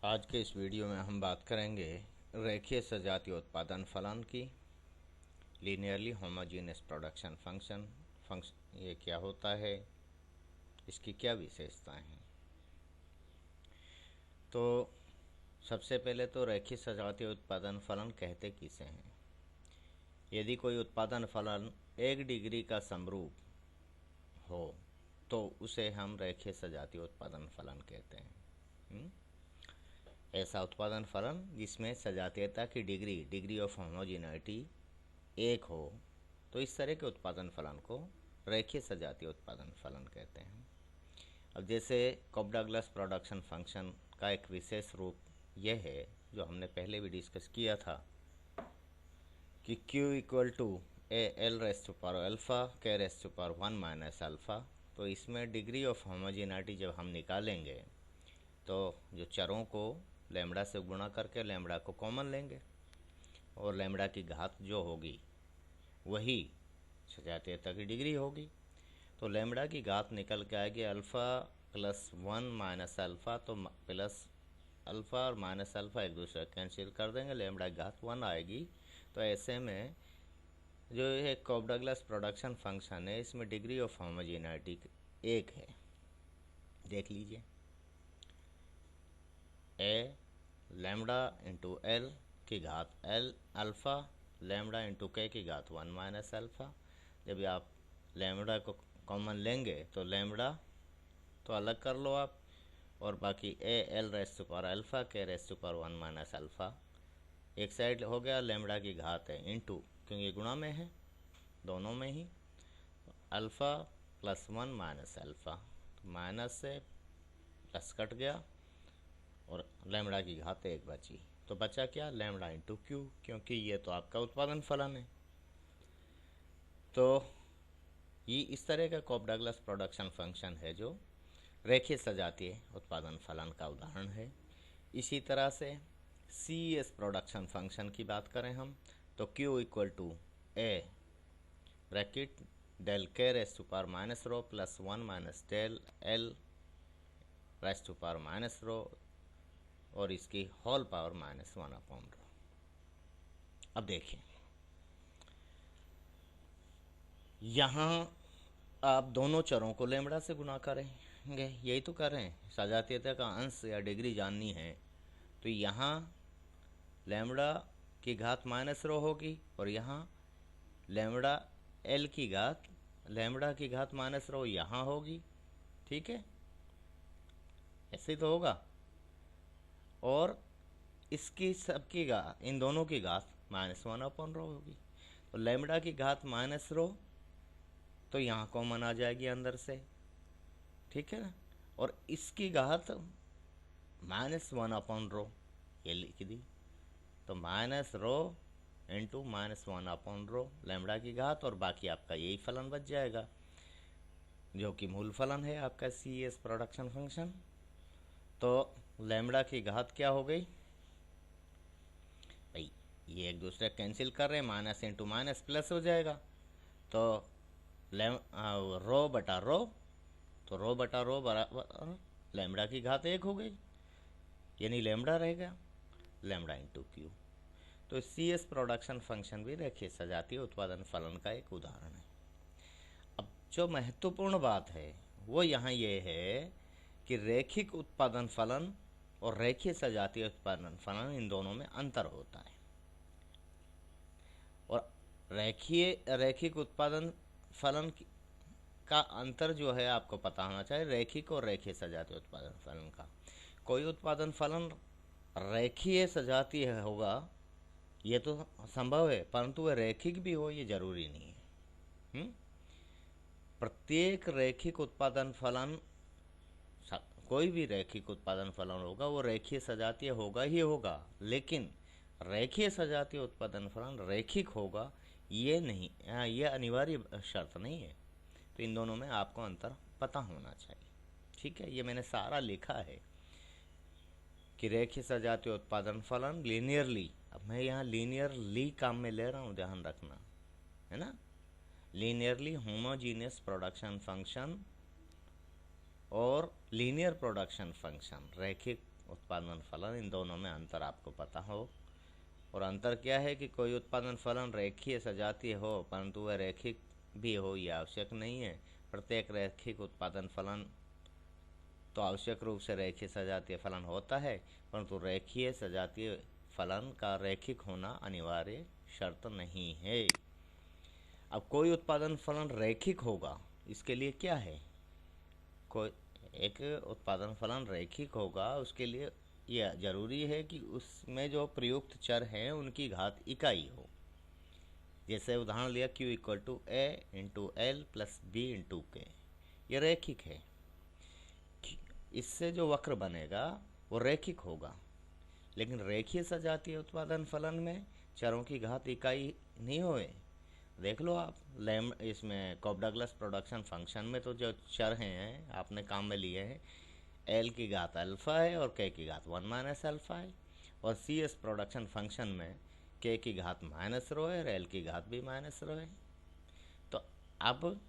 आज के इस वीडियो में हम बात करेंगे रेखीय सजातीय उत्पादन फलन की। लीनियरली होमोजेनियस प्रोडक्शन फंक्शन ये क्या होता है, इसकी क्या विशेषताएं हैं। तो सबसे पहले तो रेखीय सजातीय उत्पादन फलन कहते किसे हैं। यदि कोई उत्पादन फलन 1 डिग्री का समरूप हो तो उसे हम रेखीय सजातीय उत्पादन फलन कहते हैं। ऐसा उत्पादन फलन जिसमें सजातीयता की डिग्री ऑफ होमोजेनिटी 1 हो, तो इस तरह के उत्पादन फलन को रेखीय सजातीय उत्पादन फलन कहते हैं। अब जैसे कोप्फ-डगलस प्रोडक्शन फंक्शन का एक विशेष रूप यह है, जो हमने पहले भी डिस्कस किया था, कि Q equal to A L raise to power alpha K raise to power 1 minus alpha. तो इसमें डिग्री ऑफ होमोजेनिटी जब हम निकालेंगे तो जो चरों को लैम्बडा से गुणा करके लैम्बडा को कॉमन लेंगे और लैम्बडा की घात जो होगी वही सजातीयता की डिग्री होगी। तो लैम्बडा की घात निकल के आएगी अल्फ़ा प्लस 1 माइनस अल्फ़ा। तो प्लस अल्फ़ा और माइनस अल्फ़ा एक दूसरे कैंसिल कर देंगे, लैम्बडा की घात 1 आएगी। तो ऐसे में जो ये कोप्फ-डगलस प्रोडक्शन फंक्शन है, इसमें डिग्री ऑफ होमोजेनिटी 1 है। देख लीजिए, ए लैम्बडा इंटू एल की घात एल अल्फ़ा लैम्बडा इंटू के की घात 1 माइनस अल्फ़ा। जब आप लैम्बडा को कॉमन लेंगे तो लैम्बडा तो अलग कर लो आप, और बाकी A L raise to power alpha K raise to power 1 minus alpha एक साइड हो गया। लैम्बडा की घात है इंटू, क्योंकि गुणा में है दोनों में ही, alpha plus 1 minus alpha, minus से प्लस कट गया और लैम्बडा की घात 1 बची। तो बचा क्या, लैम्बडा इंटू क्यू, क्योंकि ये तो आपका उत्पादन फलन है। तो ये इस तरह का कोप्फ-डगलस प्रोडक्शन फंक्शन है जो रेखीय सजातीय उत्पादन फलन का उदाहरण है। इसी तरह से सी एस प्रोडक्शन फंक्शन की बात करें हम, तो Q equal to A bracket del K raise to power minus rho plus 1 minus del L raise to power minus rho और इसकी whole power minus 1 upon rho. अब देखिए, यहाँ आप दोनों चरों को लैम्बडा से गुणा करेंगे, यही तो कर रहे हैं। सजातीयता का अंश या डिग्री जाननी है, तो यहाँ लैम्बडा की घात माइनस रो होगी और यहाँ लैम्बडा एल की घात लैम्बडा की घात माइनस रो यहाँ होगी। ठीक है, ऐसे ही तो होगा। और इसकी सबकी घात, इन दोनों की घात माइनस 1 अपॉन रो होगी। तो लैम्बडा की घात माइनस रो तो यहाँ कॉमन आ जाएगी अंदर से, ठीक है ना। और इसकी घात माइनस 1 अपॉन रो ये लिख दी, तो minus rho into minus 1 upon रो लैम्बडा की घात, और बाकी आपका यही फलन बच जाएगा जो कि मूल फलन है आपका सी एस प्रोडक्शन फंक्शन। तो लैम्बडा की घात क्या हो गई भाई, ये एक दूसरे कैंसिल कर रहे हैं, माइनस इंटू माइनस प्लस हो जाएगा। तो रो बटा रो, तो रो बटा रो बराबर लैम्बडा की घात 1 हो गई, यानी लैम्बडा रहेगा लैम्बडा इंटू क्यू। तो सी एस प्रोडक्शन फंक्शन भी रेखीय सजातीय उत्पादन फलन का एक उदाहरण है। अब जो महत्वपूर्ण बात है वो यहाँ ये है कि रैखिक उत्पादन फलन और रेखीय सजातीय उत्पादन फलन, इन दोनों में अंतर होता है। और रैखिक उत्पादन फलन का अंतर जो है आपको पता होना चाहिए, रैखिक और रेखीय सजातीय उत्पादन फलन का। कोई उत्पादन फलन रेखीय सजातीय होगा ये तो संभव है, परंतु वह रैखिक भी हो ये जरूरी नहीं है। प्रत्येक रैखिक उत्पादन फलन, कोई भी रैखिक उत्पादन फलन होगा वो रेखीय सजातीय होगा ही होगा, लेकिन रेखीय सजातीय उत्पादन फलन रैखिक होगा ये नहीं, ये अनिवार्य शर्त नहीं है। तो इन दोनों में आपको अंतर पता होना चाहिए। ठीक है, ये मैंने सारा लिखा है कि रेखीय सजातीय उत्पादन फलन लीनियरली, अब मैं यहाँ लीनियरली काम में ले रहा हूँ, ध्यान रखना है ना। लीनियरली होमोजीनियस प्रोडक्शन फंक्शन और लीनियर प्रोडक्शन फंक्शन, रैखिक उत्पादन फलन, इन दोनों में अंतर आपको पता हो। और अंतर क्या है कि कोई उत्पादन फलन रेखीय सजातीय हो, परंतु वह रैखिक भी हो यह आवश्यक नहीं है। प्रत्येक रैखिक उत्पादन फलन तो आवश्यक रूप से रेखीय सजातीय फलन होता है, परंतु रेखीय सजातीय फलन का रैखिक होना अनिवार्य शर्त नहीं है। अब कोई उत्पादन फलन रैखिक होगा, इसके लिए क्या है? कोई एक उत्पादन फलन रैखिक होगा, उसके लिए यह जरूरी है कि उसमें जो प्रयुक्त चर हैं उनकी घात इकाई हो। जैसे उदाहरण लिया Q equal to A into L plus B into K, यह रैखिक है। इससे जो वक्र बनेगा वो रैखिक होगा। लेकिन रेखीय सजातीय उत्पादन फलन में चरों की घात इकाई नहीं होए। देख लो आप इसमें कॉफ-डगलस प्रोडक्शन फंक्शन में तो जो चर हैं आपने काम में लिए हैं, एल की घात अल्फ़ा है और के की घात 1 माइनस अल्फ़ा है। और सी एस प्रोडक्शन फंक्शन में के की घात माइनस रो है और एल की घात भी माइनस रो है। तो अब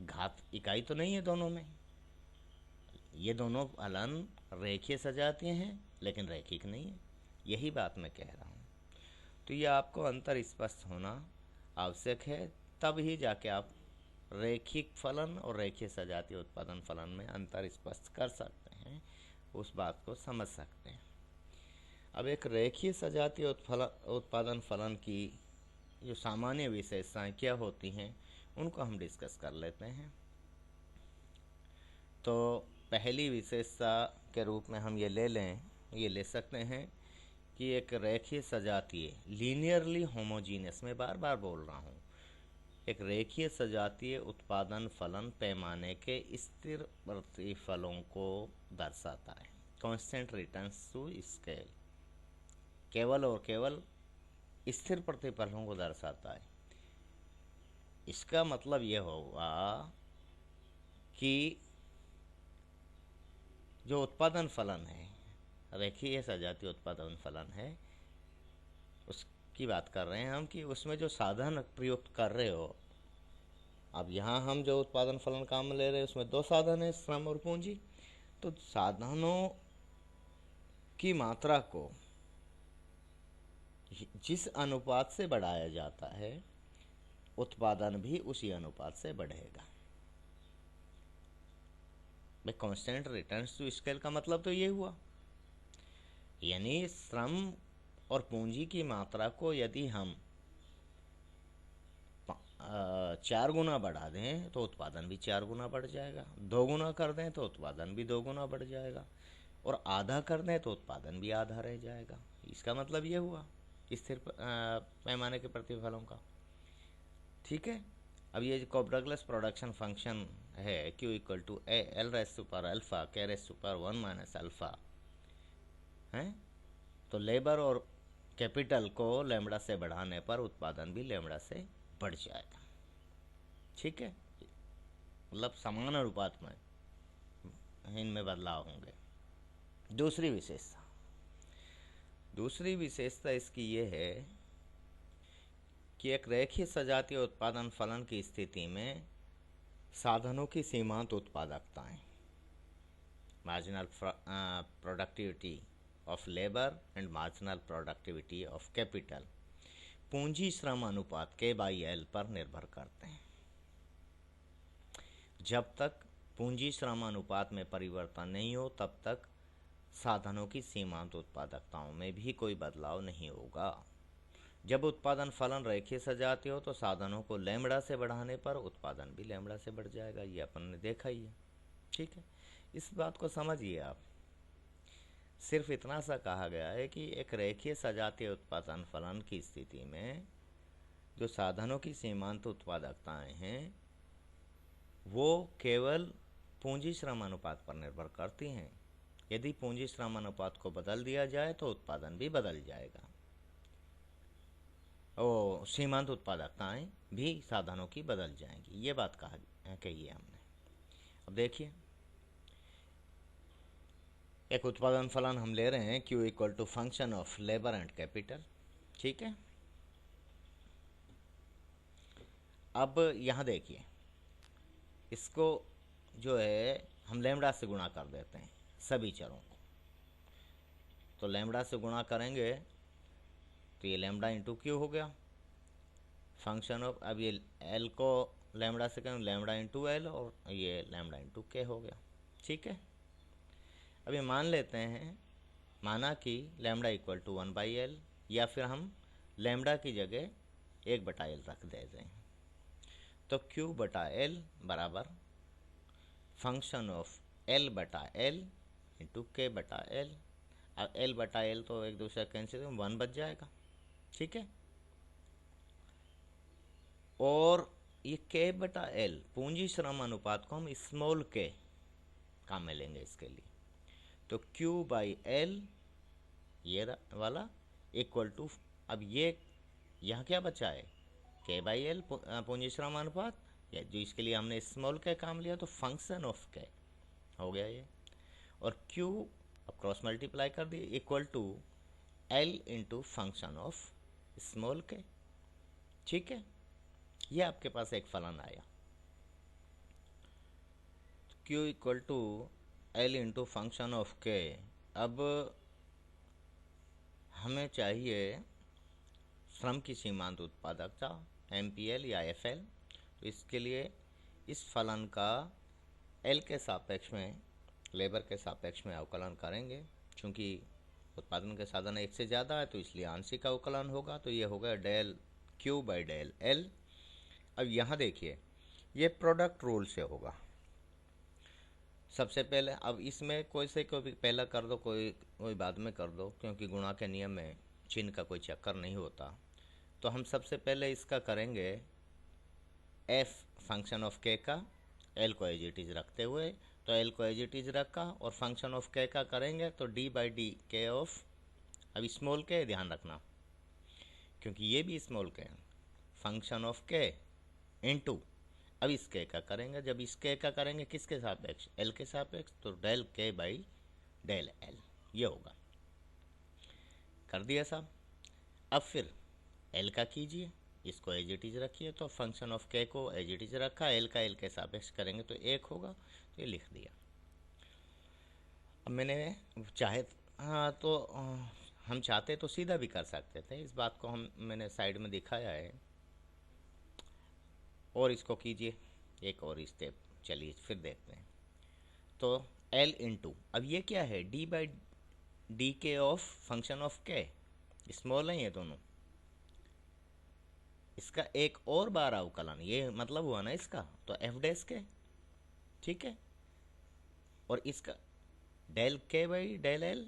घात इकाई तो नहीं है दोनों में। ये दोनों फलन रेखीय सजातीय हैं लेकिन रैखिक नहीं है, यही बात मैं कह रहा हूँ। तो ये आपको अंतर स्पष्ट होना आवश्यक है, तब ही जाके आप रैखिक फलन और रेखीय सजातीय उत्पादन फलन में अंतर स्पष्ट कर सकते हैं, उस बात को समझ सकते हैं। अब एक रेखीय सजातीय उत्पादन फलन की जो सामान्य विशेषताएं क्या होती हैं उनको हम डिस्कस कर लेते हैं। तो पहली विशेषता के रूप में हम ये ले सकते हैं कि एक रेखीय सजातीय लीनियरली होमोजीनियस, मैं बार बार बोल रहा हूँ, एक रेखीय सजातीय उत्पादन फलन पैमाने के स्थिर प्रतिफलों को दर्शाता है। कांस्टेंट रिटर्न्स टू स्केल, केवल और केवल स्थिर प्रतिफलों को दर्शाता है। इसका मतलब यह होगा कि जो उत्पादन फलन है, रेखीय सजातीय उत्पादन फलन है, उसकी बात कर रहे हैं हम कि उसमें जो साधन प्रयुक्त कर रहे हो, अब यहाँ हम जो उत्पादन फलन काम में ले रहे हैं उसमें दो साधन है, श्रम और पूंजी। तो साधनों की मात्रा को जिस अनुपात से बढ़ाया जाता है उत्पादन भी उसी अनुपात से बढ़ेगा। कांस्टेंट रिटर्न्स टू स्केल का मतलब तो ये हुआ, यानी श्रम और पूंजी की मात्रा को यदि हम 4 गुना बढ़ा दें तो उत्पादन भी 4 गुना बढ़ जाएगा, 2 गुना कर दें तो उत्पादन भी 2 गुना बढ़ जाएगा, और आधा कर दें तो उत्पादन भी आधा रह जाएगा। इसका मतलब ये हुआ स्थिर पैमाने के प्रतिफलों का। ठीक है। अब ये कॉफ-डगलस प्रोडक्शन फंक्शन है Q equal to A L raise to power alpha K raise to power 1 minus alpha है, तो लेबर और कैपिटल को लैम्ब्डा से बढ़ाने पर उत्पादन भी लैम्ब्डा से बढ़ जाएगा। ठीक है, मतलब समान अनुपात में इनमें बदलाव होंगे। दूसरी विशेषता इसकी ये है कि एक रेखीय सजातीय उत्पादन फलन की स्थिति में साधनों की सीमांत उत्पादकताएं, marginal productivity of labour and marginal productivity of capital, पूंजी श्रम अनुपात K/L पर निर्भर करते हैं। जब तक पूंजी श्रम अनुपात में परिवर्तन नहीं हो तब तक साधनों की सीमांत उत्पादकताओं में भी कोई बदलाव नहीं होगा। जब उत्पादन फलन रेखीय सजातीय हो तो साधनों को लैम्ब्डा से बढ़ाने पर उत्पादन भी लैम्ब्डा से बढ़ जाएगा, ये अपन ने देखा ही है। ठीक है, इस बात को समझिए आप। सिर्फ इतना सा कहा गया है कि एक रेखीय सजातीय उत्पादन फलन की स्थिति में जो साधनों की सीमांत उत्पादकताएं हैं वो केवल पूंजी श्रम अनुपात पर निर्भर करती हैं। यदि पूंजी श्रम अनुपात को बदल दिया जाए तो उत्पादन भी बदल जाएगा, और सीमांत उत्पादकताएं भी साधनों की बदल जाएंगी, ये बात कही है हमने। अब देखिए, एक उत्पादन फलन हम ले रहे हैं Q equal to function of labour and capital. ठीक है, अब यहाँ देखिए, इसको जो है हम लैम्ब्डा से गुणा कर देते हैं सभी चरों को, तो लैम्बडा से गुणा करेंगे तो ये लैम्बडा इंटू क्यू हो गया फंक्शन ऑफ। अब ये एल को लैम्बडा से करें लैम्बडा इंटू एल और ये लैम्बडा इंटू के हो गया। ठीक है, अब ये मान लेते हैं, माना कि लैम्बडा इक्वल टू 1/L, या फिर हम लैम्बडा की जगह 1/L रख देते हैं। तो Q/L बराबर function of L/L into K/L। अब L/L तो एक दूसरे कैंसिल 1 बच जाएगा। ठीक है, और ये K/L पूंजी श्रम अनुपात को हम स्मॉल k काम में लेंगे इसके लिए। तो Q/L ये वाला इक्वल टू, अब ये यहाँ क्या बचा है K/L पूंजी श्रम अनुपात, या जो इसके लिए हमने स्मॉल k काम लिया तो फंक्शन ऑफ k हो गया ये, और Q अब क्रॉस मल्टीप्लाई कर दिए equal to L into function of small k। ठीक है, ये आपके पास एक फलन आया। Q equal to L into function of k। अब हमें चाहिए श्रम की सीमांत उत्पादकता MPL या FL। तो इसके लिए इस फलन का L के सापेक्ष में, लेबर के सापेक्ष में अवकलन करेंगे। चूँकि उत्पादन के साधन एक से ज़्यादा है तो इसलिए आंशिक अवकलन होगा। तो ये होगा डेल Q/डेल L। अब यहाँ देखिए, ये प्रोडक्ट रूल से होगा सबसे पहले। अब इसमें कोई से कोई पहला कर दो, कोई बाद में कर दो, क्योंकि गुणा के नियम में चिन्ह का कोई चक्कर नहीं होता। तो हम सबसे पहले इसका करेंगे f फंक्शन ऑफ k का, l को एज इट इज रखते हुए। तो l को एज इट इज रखा और फंक्शन ऑफ k का करेंगे तो d/d ऑफ, अब स्मॉल k ध्यान रखना क्योंकि ये भी स्मॉल k है, फंक्शन ऑफ k इंटू, अब इस k का करेंगे, जब इस k का करेंगे किसके सापेक्ष, l के सापेक्ष, तो डेल k/डेल l ये होगा। कर दिया साहब। अब फिर l का कीजिए, इसको एज इट इज रखिए, तो फंक्शन ऑफ k को एज इट इज रखा, l का l के सापेक्ष करेंगे तो 1 होगा, तो ये लिख दिया। अब मैंने चाहे तो हम चाहते तो सीधा भी कर सकते थे, इस बात को मैंने साइड में दिखाया है। और इसको कीजिए एक और स्टेप, चलिए फिर देखते हैं। तो L इंटू, अब ये क्या है, d/dk of function of k, small है ये दोनों, इसका एक और बार अवकलन, ये मतलब हुआ ना इसका, तो f' ठीक है, और इसका डेल k/डेल l।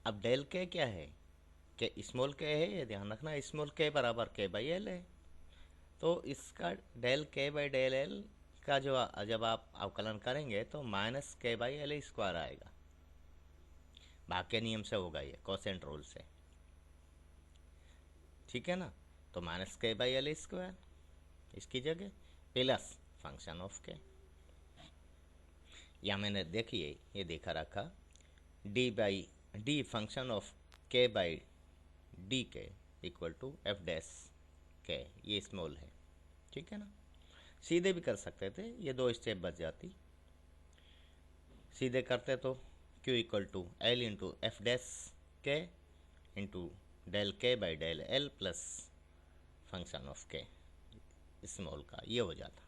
अब डेल k क्या है, के स्मॉल k है, ये ध्यान रखना, स्मॉल k बराबर k/l है। तो इसका डेल k/डेल l का जो जब आप अवकलन करेंगे तो माइनस k/l² आएगा, भाग के नियम से होगा ये, कोसेंट रूल से। ठीक है ना, तो माइनस k/l² इसकी जगह प्लस फंक्शन ऑफ k। या मैंने देखिए ये देखा रखा d function of k/dk equal to f' k, ये स्मॉल है। ठीक है ना, सीधे भी कर सकते थे, ये 2 स्टेप बच जाती। सीधे करते तो q equal to L into f' into del k/डेल l plus function of k small का, ये हो जाता।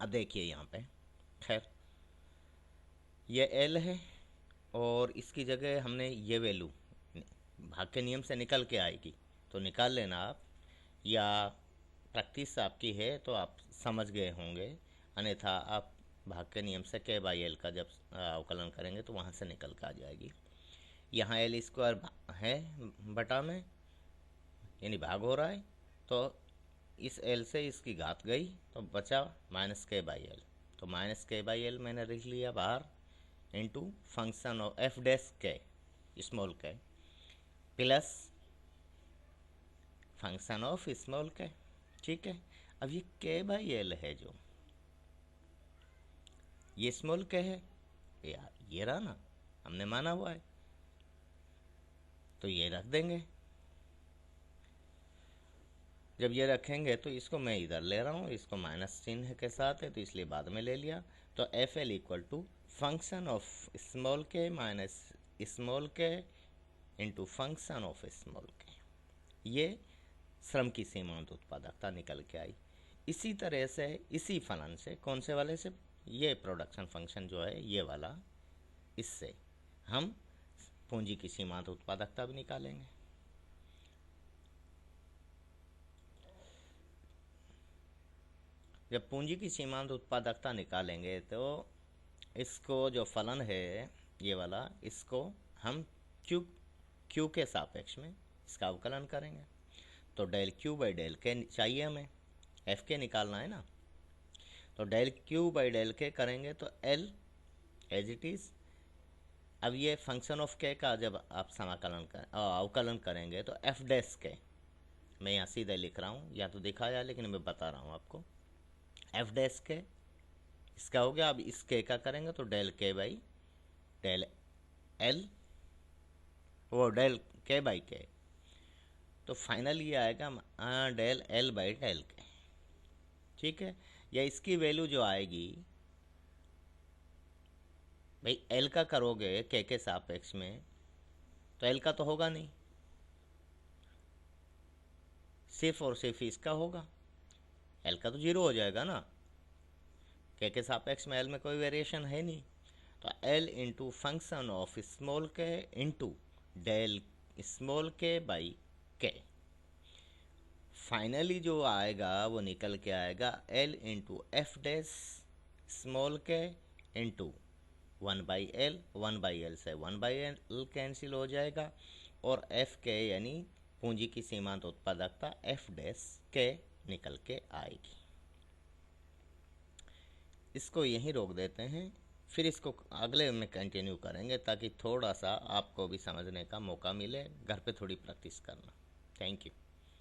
अब देखिए यहाँ पे, खैर ये L है और इसकी जगह हमने ये वैल्यू भाग के नियम से निकल के आएगी, तो निकाल लेना आप, या प्रैक्टिस आपकी है तो आप समझ गए होंगे, अन्यथा आप भाग के नियम से k/l का जब अवकलन करेंगे तो वहाँ से निकल के आ जाएगी। यहाँ l² है बटा में, यानी भाग हो रहा है, तो इस l से इसकी घात गई तो बचा माइनस k/l। तो माइनस k/l मैंने लिख लिया बाहर, into function of f' small k plus function of small k। ठीक है, अब ये k/l है, जो ये स्मॉल k है, यार ये रहा ना, हमने माना हुआ है, तो ये रख देंगे। जब ये रखेंगे तो इसको मैं इधर ले रहा हूँ, इसको माइनस चिन्ह के साथ है तो इसलिए बाद में ले लिया। तो FL equal to function of small k minus small K into function of small K, ये श्रम की सीमांत उत्पादकता निकल के आई। इसी तरह से इसी फलन से, कौन से वाले से, ये प्रोडक्शन फंक्शन जो है ये वाला, इससे हम पूंजी की सीमांत उत्पादकता भी निकालेंगे। जब पूंजी की सीमांत उत्पादकता निकालेंगे तो इसको जो फलन है ये वाला, इसको हम क्यू के सापेक्ष में इसका अवकलन करेंगे। तो डेल क्यू बाई डेल के चाहिए हमें, एफ के निकालना है ना, तो डेल क्यू बाई डेल के करेंगे तो एल एज इट इज़। अब ये फंक्शन ऑफ के का जब आप अवकलन करेंगे तो एफ डैश के, मैं यहाँ सीधे लिख रहा हूँ, या तो दिखा जाए लेकिन मैं बता रहा हूँ आपको, एफ डैश के इसका हो गया। अब इस के का करेंगे तो डेल के बाई डेल एल, वो डेल के बाई के, तो फाइनल ये आएगा डेल एल बाई डेल के, ठीक है। या इसकी वैल्यू जो आएगी भाई, एल का करोगे के सापेक्ष में तो एल का तो होगा नहीं, सिर्फ और सिर्फ इसका होगा, एल का तो जीरो हो जाएगा ना, के सापेक्ष में एल में कोई वेरिएशन है नहीं। तो L into function of small K into del small के बाई के, फाइनली जो आएगा वो निकल के आएगा L into F dash small K into 1/L, 1/L से 1/L कैंसिल हो जाएगा, और एफ के यानी पूंजी की सीमांत उत्पादकता एफ डैश के निकल के आएगी। इसको यहीं रोक देते हैं, फिर इसको अगले में कंटिन्यू करेंगे ताकि थोड़ा सा आपको भी समझने का मौका मिले, घर पे थोड़ी प्रैक्टिस करना। Thank you.